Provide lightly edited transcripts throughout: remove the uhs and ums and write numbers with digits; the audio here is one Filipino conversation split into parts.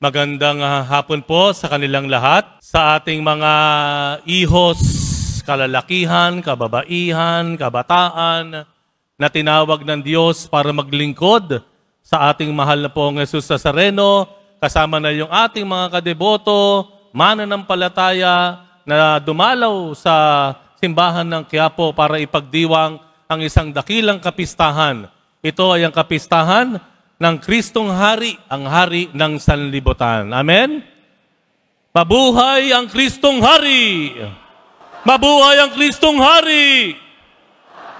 Magandang hapon po sa kanilang lahat, sa ating mga ihos, kalalakihan, kababaihan, kabataan na tinawag ng Diyos para maglingkod sa ating mahal na pong Jesus Nazareno, kasama na yung ating mga kadeboto, mananampalataya na dumalaw sa simbahan ng Quiapo para ipagdiwang ang isang dakilang kapistahan. Ito ay ang kapistahan ng Kristong Hari, ang Hari ng Sanlibutan. Amen? Mabuhay ang Kristong Hari! Mabuhay ang Kristong Hari!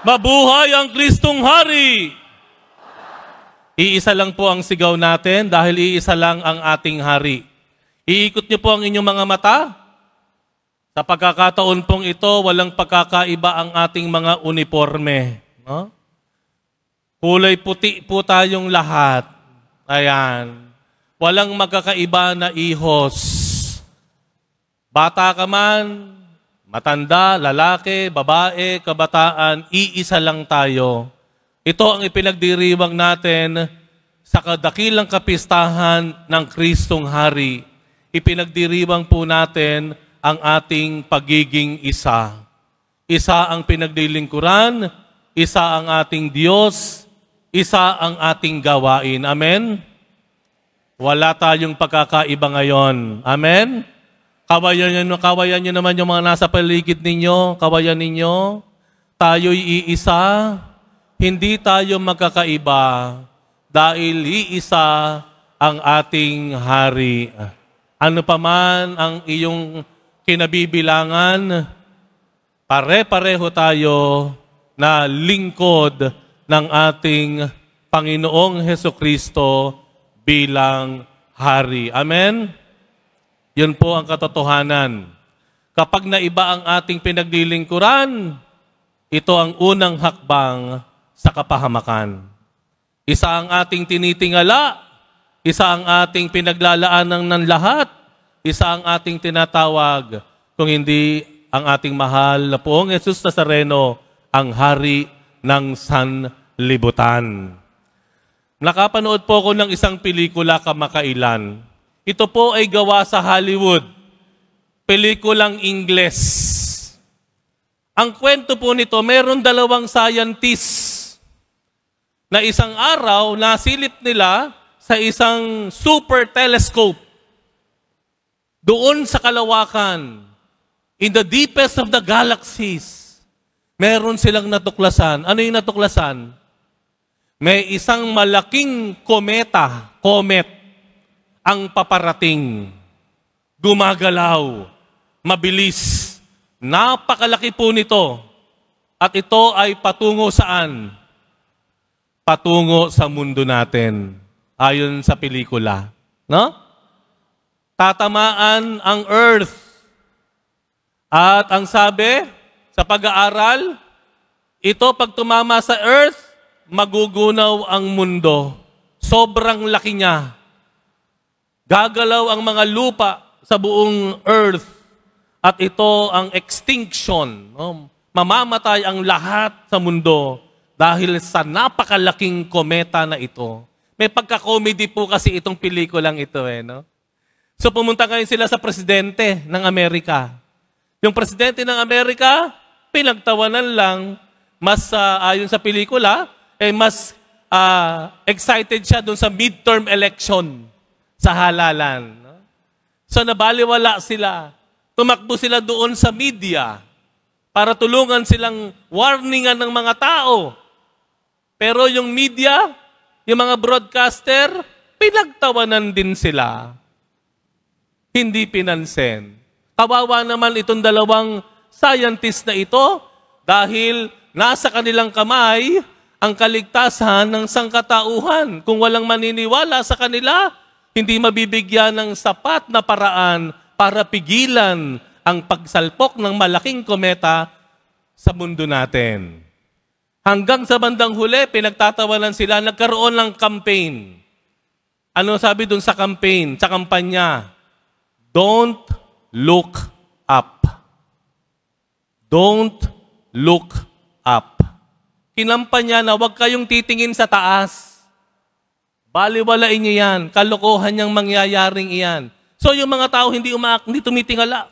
Mabuhay ang Kristong Hari! Iisa lang po ang sigaw natin dahil iisa lang ang ating Hari. Iikot niyo po ang inyong mga mata. Sa pagkakataon pong ito, walang pagkakaiba ang ating mga uniforme. No? Kulay puti po tayong lahat. Ayan. Walang magkakaiba na ihos. Bata ka man, matanda, lalaki, babae, kabataan, iisa lang tayo. Ito ang ipinagdiriwang natin sa kadakilang kapistahan ng Kristong Hari. Ipinagdiriwang po natin ang ating pagiging isa. Isa ang pinagdilingkuran, isa ang ating Diyos, isa ang ating gawain. Amen? Wala tayong pagkakaiba ngayon. Amen? Kawayan nyo naman yung mga nasa paligid ninyo. Kawayan ninyo. Tayo'y iisa. Hindi tayo magkakaiba dahil iisa ang ating Hari. Ano pa man ang iyong kinabibilangan, pare-pareho tayo na lingkod ng ating Panginoong Hesukristo bilang Hari. Amen? Yun po ang katotohanan. Kapag naiba ang ating pinaglilingkuran, ito ang unang hakbang sa kapahamakan. Isa ang ating tinitingala, isa ang ating pinaglalaanan ng lahat, isa ang ating tinatawag, kung hindi ang ating mahal na poong Jesus Nazareno, ang Hari ng Sanlibutan. Nakapanood po ako ng isang pelikula kamakailan. Ito po ay gawa sa Hollywood. Pelikulang Ingles. Ang kwento po nito, meron dalawang scientist na isang araw nasilip nila sa isang super telescope. Doon sa kalawakan, in the deepest of the galaxies, meron silang natuklasan. Ano yung natuklasan? May isang malaking comet ang paparating. Gumagalaw, mabilis. Napakalaki po nito. At ito ay patungo saan? Patungo sa mundo natin. Ayon sa pelikula. No? Tatamaan ang Earth. At ang sabi sa pag-aaral, ito pag tumama sa Earth, magugunaw ang mundo. Sobrang laki niya. Gagalaw ang mga lupa sa buong Earth. At ito ang extinction. No? Mamamatay ang lahat sa mundo dahil sa napakalaking kometa na ito. May pagka-comedy po kasi itong pelikulang ito. No? So pumunta ngayon sila sa presidente ng Amerika. Yung presidente ng Amerika, pinagtawanan lang, mas ayon sa pelikula, mas excited siya doon sa midterm election sa halalan. No? So nabaliwala sila. Tumakbo sila doon sa media para tulungan silang warningan ng mga tao. Pero yung media, yung mga broadcaster, pinagtawanan din sila. Hindi pinansin. Kawawa naman itong dalawang scientist na ito dahil nasa kanilang kamay ang kaligtasan ng sangkatauhan. Kung walang maniniwala sa kanila, hindi mabibigyan ng sapat na paraan para pigilan ang pagsalpok ng malaking kometa sa mundo natin. Hanggang sa bandang huli, pinagtatawanan sila, nagkaroon ng campaign. Ano sabi dun sa campaign, sa kampanya? Don't look up. Don't look up. Kinampanya na huwag kayong titingin sa taas. Baliwalain niyo yan. Kalokohan niyang mangyayaring iyan. So yung mga tao hindi tumitingala.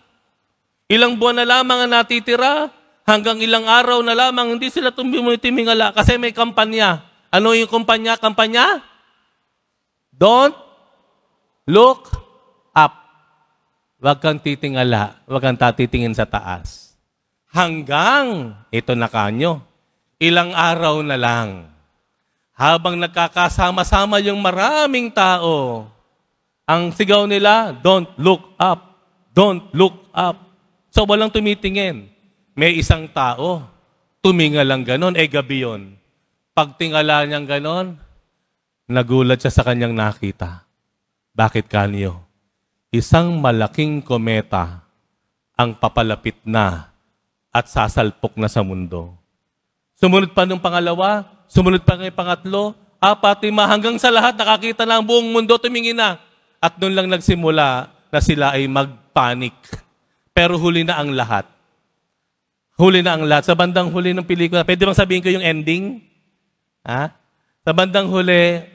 Ilang buwan na lamang ang natitira, hanggang ilang araw na lamang hindi sila tumitingala kasi may kampanya. Ano yung kampanya? Kampanya? Don't look up. Huwag kang titingala. Huwag kang tatitingin sa taas. Hanggang, ito na kanyo, ilang araw na lang. Habang nagkakasama-sama yung maraming tao, ang sigaw nila, don't look up. Don't look up. So walang tumitingin. May isang tao, tumingal lang ganon, gabi yun. Pagtingala niyang ganon, nagulat siya sa kanyang nakita. Bakit kanyo? Isang malaking kometa ang papalapit na at sasalpok na sa mundo. Sumunod pa nung pangalawa, sumunod pa ng pangatlo, apat, lima, hanggang sa lahat nakakita na ang buong mundo, tumingin na. At noon lang nagsimula na sila ay magpanik. Pero huli na ang lahat. Huli na ang lahat. Sa bandang huli ng pelikula, pwede bang sabihin ko yung ending? Ha? Sa bandang huli,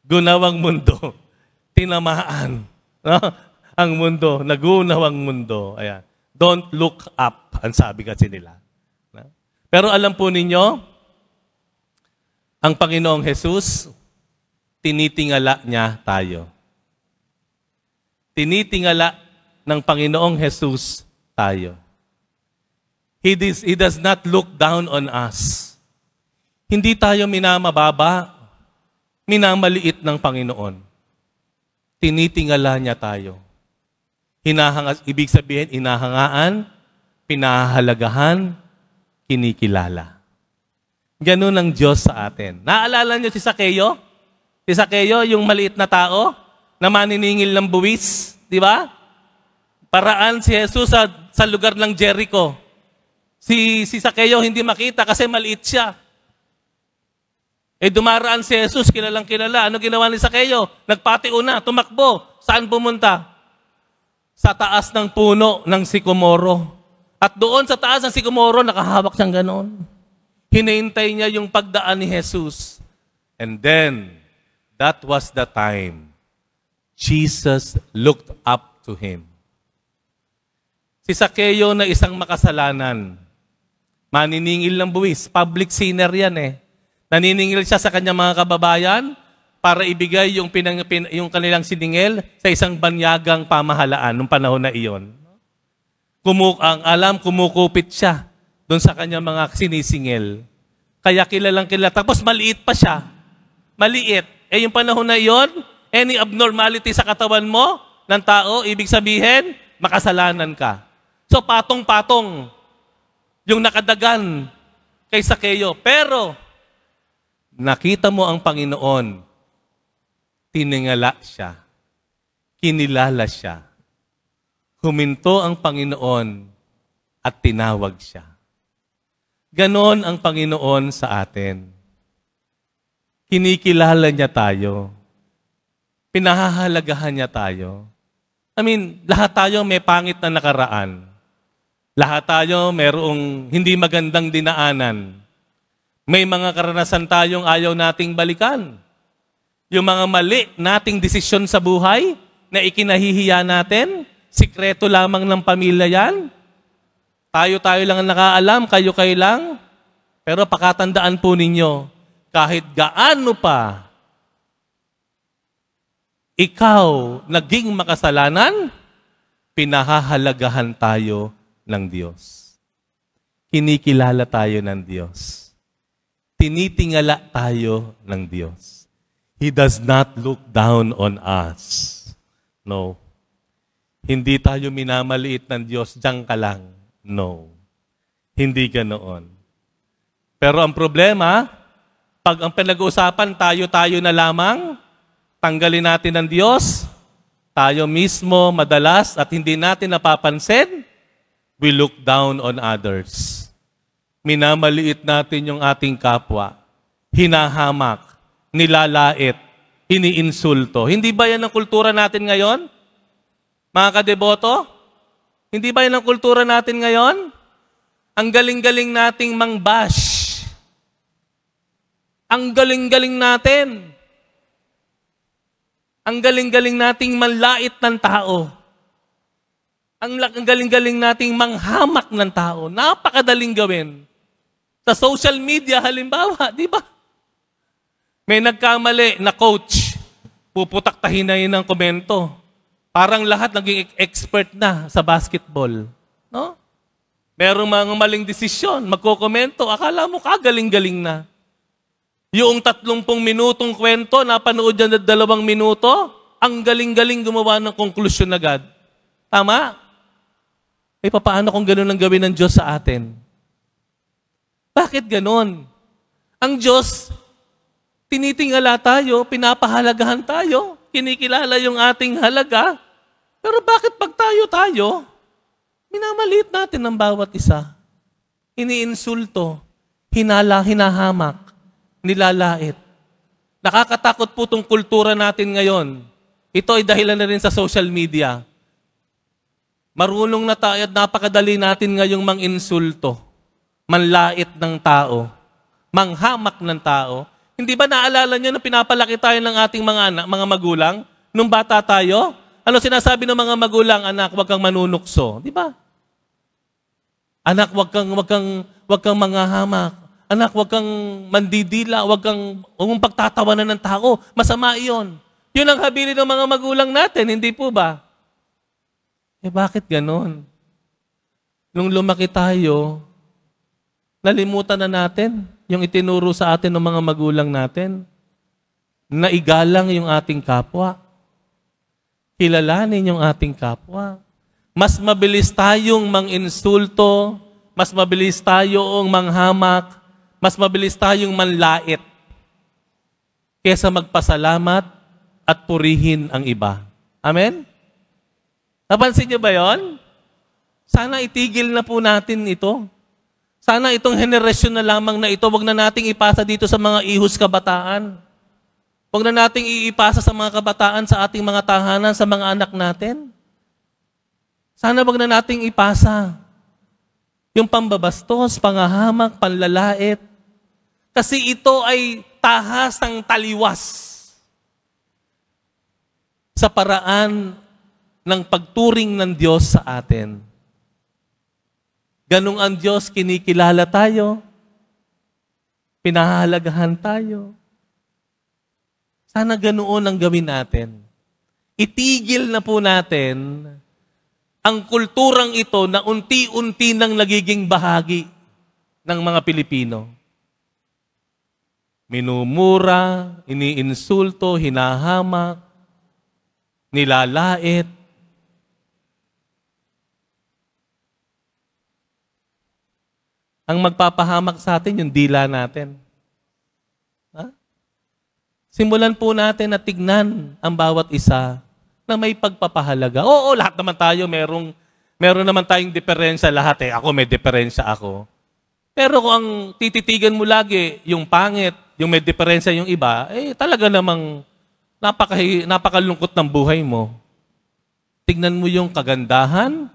gunawang mundo, tinamaan. No? Ang mundo, nagunawang mundo. Ayan. Don't look up, ang sabi kasi nila. No? Pero alam po ninyo, ang Panginoong Jesus, tinitingala niya tayo. Tinitingala ng Panginoong Jesus tayo. He does not look down on us. Hindi tayo minamababa, minamaliit ng Panginoon. Tinitingala niya tayo. Ibig sabihin, inahangaan, pinahahalagahan, kinikilala. Ganun ang Diyos sa atin. Naalala niyo si Zaccheo? Si Zaccheo, yung maliit na tao, na maniningil ng buwis, di ba? Paraan si Jesus sa lugar ng Jericho. Si Zaccheo hindi makita kasi maliit siya. Dumaraan si Jesus, kilalang kilala. Ano ginawa ni Zaccheo? Nagpatiuna, tumakbo. Saan pumunta? Sa taas ng puno ng sikomoro. At doon sa taas ng sikomoro, nakahawak siyang ganon. Hinihintay niya yung pagdaan ni Jesus. And then, that was the time Jesus looked up to him. Si Zaccheo na isang makasalanan, maniningil ng buwis, public sinner yan Naniningil siya sa kanyang mga kababayan para ibigay yung kanilang siningil sa isang banyagang pamahalaan nung panahon na iyon. Kumukupit siya doon sa kanyang mga sinisingil. Kaya kilalang kilala. Tapos maliit pa siya. Maliit. Yung panahon na iyon, any abnormality sa katawan mo, ng tao, ibig sabihin, makasalanan ka. So patong-patong yung nakadagan kay Zaccheo. Pero, nakita mo ang Panginoon, tiningala siya, kinilala siya, huminto ang Panginoon at tinawag siya. Ganon ang Panginoon sa atin. Kinikilala niya tayo. Pinahahalagahan niya tayo. Lahat tayo may pangit na nakaraan. Lahat tayo mayroong hindi magandang dinaanan. May mga karanasan tayong ayaw nating balikan. Yung mga mali nating desisyon sa buhay na ikinahihiya natin, sikreto lamang ng pamilya yan. Tayo-tayo lang ang nakaalam, kayo-kayo lang. Pero pakatandaan po ninyo, kahit gaano pa ikaw naging makasalanan, pinahahalagahan tayo ng Diyos. Kinikilala tayo ng Diyos. Tinitingala tayo ng Diyos. He does not look down on us. No. Hindi tayo minamaliit ng Diyos, diyan ka lang. No. Hindi ganoon. Pero ang problema, pag ang pinag-uusapan, tayo-tayo na lamang, tanggalin natin ng Diyos, tayo mismo madalas at hindi natin napapansin, we look down on others. Minamaliit natin yung ating kapwa. Hinahamak, nilalait, iniinsulto. Hindi ba yan ang kultura natin ngayon? Mga kadeboto? Hindi ba yan ang kultura natin ngayon? Ang galing-galing nating mangbash. Ang galing-galing natin. Ang galing-galing nating manlait ng tao. Ang galing-galing nating manghamak ng tao. Napakadaling gawin. Sa social media, halimbawa, di ba? May nagkamali na coach. Puputaktahin na yun ng komento. Parang lahat naging expert na sa basketball. No? Merong mga maling desisyon, magkokomento, akala mo kagaling-galing na. Yung 30 minutong kwento, napanood yan na 2 minuto, ang galing-galing gumawa ng konklusyon agad. Tama? Eh, paano kung gano'n ang gawin ng Diyos sa atin? Bakit gano'n? Ang Diyos, tinitingala tayo, pinapahalagahan tayo, kinikilala yung ating halaga, pero bakit pag tayo, minamaliit natin ang bawat isa. Iniinsulto, hinahamak, nilalait. Nakakatakot po itong kultura natin ngayon. Ito ay dahilan na rin sa social media. Marunong na tayo at napakadali natin ngayong manginsulto, manlait ng tao, manghamak ng tao. Hindi ba naalala nyo na pinapalaki tayo ng ating mga anak, mga magulang? Nung bata tayo, ano sinasabi ng mga magulang? Anak, huwag kang manunukso. Di ba? Anak, huwag kang manghahamak. Anak, huwag kang mandidila, huwag mong pagtatawanan ng tao. Masama iyon. Yun ang habilin ng mga magulang natin, hindi po ba? Eh bakit ganon? Nung lumaki tayo, nalimutan na natin yung itinuro sa atin ng mga magulang natin na igalang yung ating kapwa. Kilalanin yung ating kapwa. Mas mabilis tayong manginsulto, mas mabilis tayong manghamak, mas mabilis tayong manlait kaysa magpasalamat at purihin ang iba. Amen? Napansin niyo ba yon? Sana itigil na po natin ito. Sana itong henerasyon na lamang na ito, wag na nating ipasa dito sa mga ihus kabataan. Wag na nating iipasa sa mga kabataan sa ating mga tahanan, sa mga anak natin. Sana wag na nating ipasa yung pambabastos, pangahamak, panlalait. Kasi ito ay tahasang taliwas sa paraan ng pagturing ng Diyos sa atin. Ganong ang Diyos, kinikilala tayo, pinahahalagahan tayo. Sana ganoon ang gawin natin. Itigil na po natin ang kulturang ito na unti-unti nang nagiging bahagi ng mga Pilipino. Minumura, iniinsulto, hinahamak, nilalait. Ang magpapahamak sa atin, yung dila natin. Ha? Simulan po natin na tignan ang bawat isa na may pagpapahalaga. Oo, lahat naman tayo, meron naman tayong diferensya lahat eh. Ako may diferensya ako. Pero kung ang tititigan mo lagi, yung pangit, yung may diferensya yung iba, eh talaga namang napakalungkot ng buhay mo. Tignan mo yung kagandahan,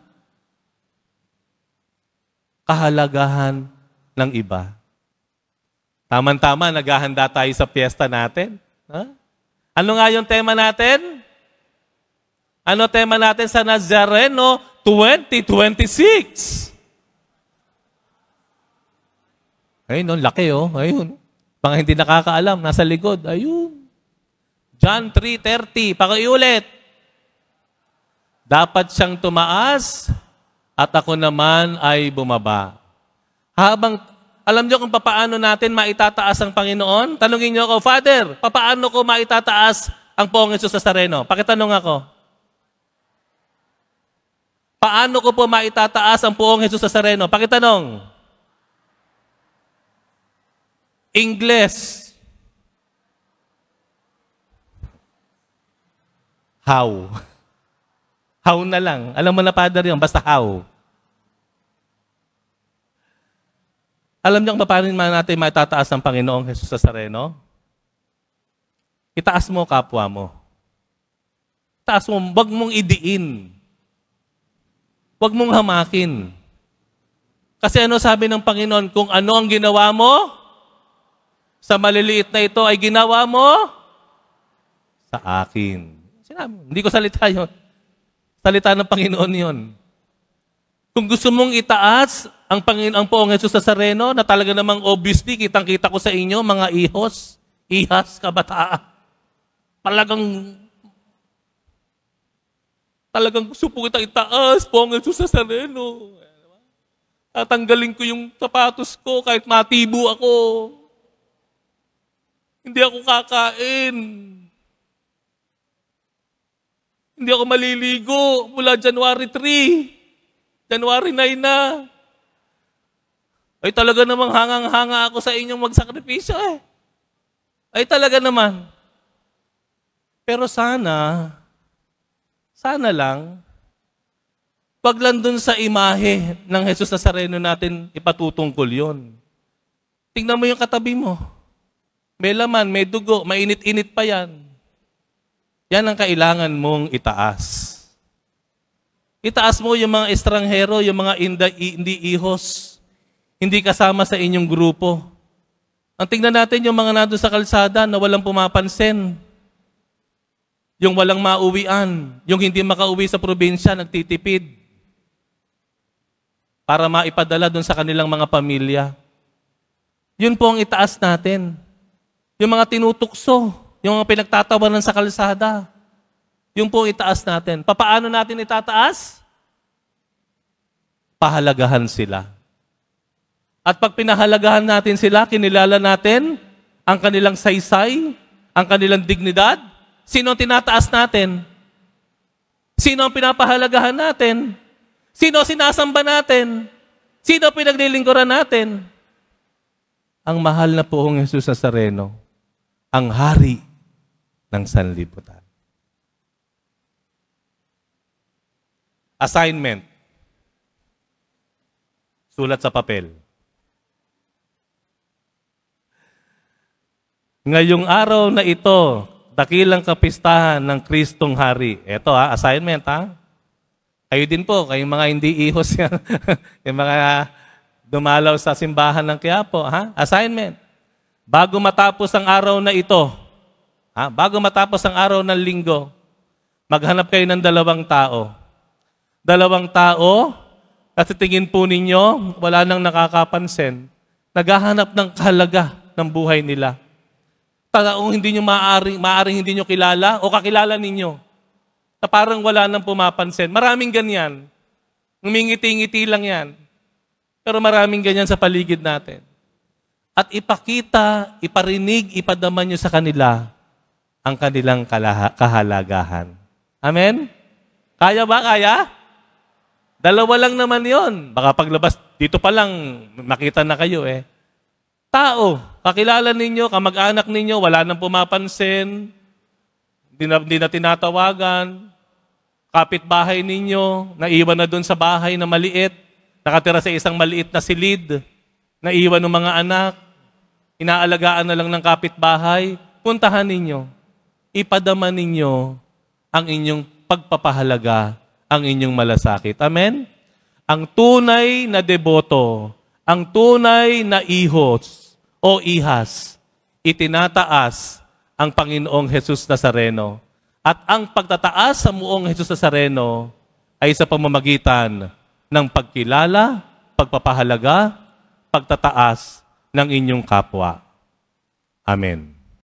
kahalagahan ng iba. Tama-tama, naghahanda tayo sa piyesta natin. Ha? Ano nga yung tema natin? Ano tema natin sa Nazareno 2026? Ayun, laki oh. Ayun. Pang hindi nakakaalam, nasa likod. Ayun. John 3:30. Pakiulit. Dapat siyang tumaas at ako naman ay bumaba. Alam niyo kung paano natin maitataas ang Panginoon? Tanungin niyo ako, Father, paano ko maitataas ang Poong Jesus Nazareno? Pakitanong ako. Paano ko po maitataas ang Poong Jesus Nazareno? Pakitanong. English. How? How na lang. Alam mo na, Father, yun. Basta how. Alam niyo kung paano natin maitataas ang Panginoong Jesus Nazareno? Itaas mo kapwa mo. Itaas mo. Huwag mong idiin. Huwag mong hamakin. Kasi ano sabi ng Panginoon? Kung ano ang ginawa mo sa maliliit na ito ay ginawa mo sa akin. Sinabi, hindi ko salita yun. Salita ng Panginoon yun. Kung gusto mong itaas ang Panginoong Poong Jesus Nazareno, na talaga namang obviously, kitang-kita ko sa inyo, mga ihas, kabataan. Talagang gusto po kitang itaas, Poong Jesus Nazareno. Tatanggalin ko yung sapatos ko kahit matibo ako. Hindi ako kakain. Hindi ako maliligo mula January 3. January 9 na. Ay talaga namang hangang-hanga ako sa inyong magsakripisyo eh. Ay talaga naman. Pero sana lang, wag lang dun sa imahe ng Jesus Nazareno natin ipatutungkol yun. Tingnan mo yung katabi mo. May laman, may dugo, mainit-init pa yan. Yan ang kailangan mong itaas. Itaas mo yung mga estranghero, yung mga hindi ihos, hindi kasama sa inyong grupo. Ang tingnan natin yung mga nandun sa kalsada na walang pumapansin. Yung walang mauwian, yung hindi makauwi sa probinsya, nagtitipid para maipadala dun sa kanilang mga pamilya. Yun po ang itaas natin. Yung mga tinutukso, yung mga pinagtatawanan sa kalsada, yung po itaas natin. Papaano natin itataas? Pahalagahan sila. At pag pinahalagahan natin sila, kinilala natin ang kanilang saysay, ang kanilang dignidad, sino ang tinataas natin? Sino ang pinapahalagahan natin? Sino ang sinasamba natin? Sino ang pinaglilingkuran natin? Ang mahal na Poong Jesus Nazareno, ang hari ng sanlibutan. Assignment. Sulat sa papel. Ngayong araw na ito, dakilang kapistahan ng Kristong Hari. Ito assignment Kayo din po, kayong mga hindi ihos yan. Yung mga dumalaw sa simbahan ng Quiapo. Assignment. Bago matapos ang araw na ito, bago matapos ang araw ng linggo, maghanap kayo ng 2 tao. 2 tao, at sa tingin po ninyo, wala nang nakakapansin, naghahanap ng kahalaga ng buhay nila. Taong hindi nyo maaring hindi nyo kilala o kakilala ninyo, na parang wala nang pumapansin. Maraming ganyan. Ngumingiti-ngiti lang yan. Pero maraming ganyan sa paligid natin. At ipakita, iparinig, ipadama nyo sa kanila ang kanilang kahalagahan. Amen? Kaya ba? Kaya? 2 lang naman yon. Baka paglabas, dito pa lang, makita na kayo Tao, kakilala ninyo, kamag-anak ninyo, wala nang pumapansin, hindi na tinatawagan, kapitbahay ninyo, naiwan na doon sa bahay na maliit, nakatira sa isang maliit na silid, naiwan ng mga anak, inaalagaan na lang ng kapitbahay, puntahan ninyo, ipadama ninyo ang inyong pagpapahalaga, ang inyong malasakit. Amen? Ang tunay na deboto, ang tunay na ihos o ihas, itinataas ang Panginoong Jesus Nazareno. At ang pagtataas sa muong Jesus Nazareno ay sa pamamagitan ng pagkilala, pagpapahalaga, pagtataas ng inyong kapwa. Amen.